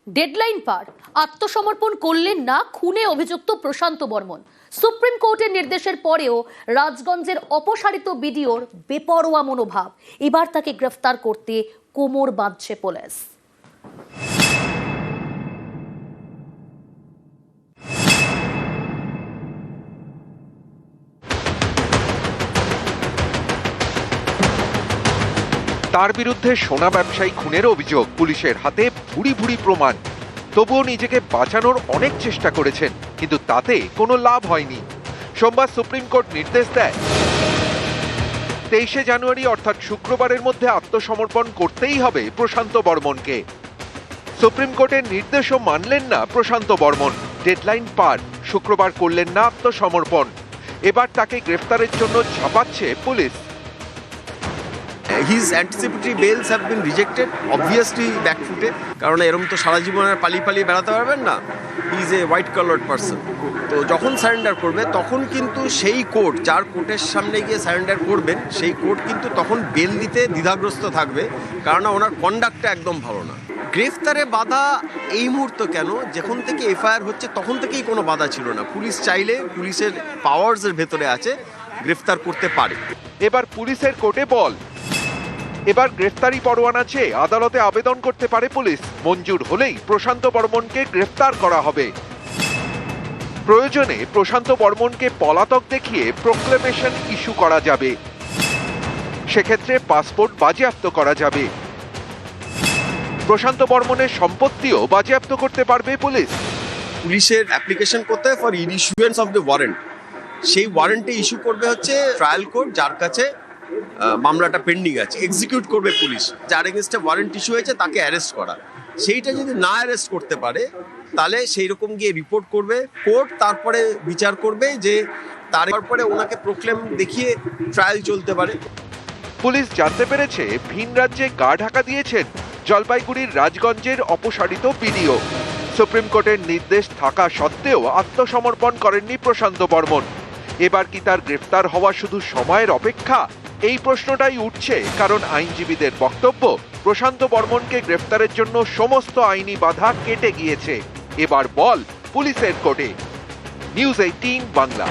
Deadline পার, আত্মসমর্পণ করলেন না খুনে অভিযুক্ত প্রশান্ত বর্মন। সুপ্রিম কোর্টের নির্দেশের পরেও রাজগঞ্জের অপসারিত বিডিওর বেপরোয়া মনোভাব, এবার তাকে গ্রেফতার করতে কোমর বাঁধছে পুলিশ। তার বিরুদ্ধে সোনা ব্যবসায়ী খুনের অভিযোগ, পুলিশের হাতে ভুরি ভুরি প্রমাণ। তবুও নিজেকে বাঁচানোর অনেক চেষ্টা করেছেন, কিন্তু তাতে কোনো লাভ হয়নি। সোমবার সুপ্রিম কোর্ট নির্দেশ দেয় 23শে জানুয়ারি অর্থাৎ শুক্রবারের মধ্যে আত্মসমর্পণ করতেই হবে প্রশান্ত বর্মনকে। সুপ্রিম কোর্টের নির্দেশও মানলেন না প্রশান্ত বর্মন। ডেডলাইন পার, শুক্রবার করলেন না আত্মসমর্পণ। এবার তাকে গ্রেফতারের জন্য ঝাঁপাচ্ছে police. His anticipatory bails have been rejected, obviously backfooted, কারণ এরকম তো সারা জীবন আর পালিয়ে বেড়াতে পারবেন না। He is a white coloured person. তো যখন সারেন্ডার করবে তখন কিন্তু সেই কোর্ট, যার কোর্টের সামনে গিয়ে সারেন্ডার করবেন, সেই কোর্ট কিন্তু তখন বেল দিতে দ্বিধাগ্রস্ত থাকবে, কারণ ওনার কন্ডাক্টটা একদম ভালো না। গ্রেফতারে বাধা এই মুহূর্ত কেন, যখন থেকে এফআইআর হচ্ছে তখন থেকেই কোনো বাধা ছিল না। পুলিশ চাইলে, পুলিশের পাওয়ার্সের ভেতরে আছে, গ্রেফতার করতে পারে। এবার পুলিশের কোর্টে বল। এবার গ্রেফতারি পরোয়ানা চেয়ে আদালতে আবেদন করতে পারে পুলিশ। মঞ্জুর হলেই প্রশান্ত বর্মনকে গ্রেফতার করা হবে। প্রয়োজনে প্রশান্ত বর্মনকে পলাতক দেখিয়ে প্রোক্লেমেশন ইস্যু করা যাবে। সেক্ষেত্রে পাসপোর্ট বাজেয়াপ্ত করা যাবে। প্রশান্ত বর্মনের সম্পত্তিও বাজেয়াপ্ত করতে পারবে পুলিশ। পুলিশের অ্যাপ্লিকেশন করতে হয় for issuance of the warrant. সেই ওয়ারেন্টে ইস্যু করবে হচ্ছে ট্রায়াল কোর্ট, যার কাছে মামলাটা পেন্ডিং আছে। এক্সিকিউট করবে পুলিশ, যার এগেনস্টে ওয়ারেন্ট ইস্যু হয়েছে তাকে অ্যারেস্ট করা। সেইটা যদি না অ্যারেস্ট করতে পারে তাহলে সেই রকম গিয়ে রিপোর্ট করবে কোর্ট, তারপরে বিচার করবে যে তারপরে ওনাকে প্রোক্লেম দেখিয়ে ট্রায়াল চলতে পারে। পুলিশ জানতে পেরেছে ভিন রাজ্যে গা ঢাকা দিয়েছেন জলপাইগুড়ির রাজগঞ্জের অপসারিত বিডিও। সুপ্রিম কোর্টের নির্দেশ থাকা সত্ত্বেও আত্মসমর্পণ করেননি প্রশান্ত বর্মন। এবার কি তার গ্রেফতার হওয়া শুধু সময়ের অপেক্ষা? এই প্রশ্নটাই উঠছে, কারণ আইনজীবীদের বক্তব্য প্রশান্ত বর্মনকে গ্রেফতারের জন্য সমস্ত আইনি বাধা কেটে গিয়েছে। এবার বল পুলিশের কোর্টে। নিউজ 18 বাংলা।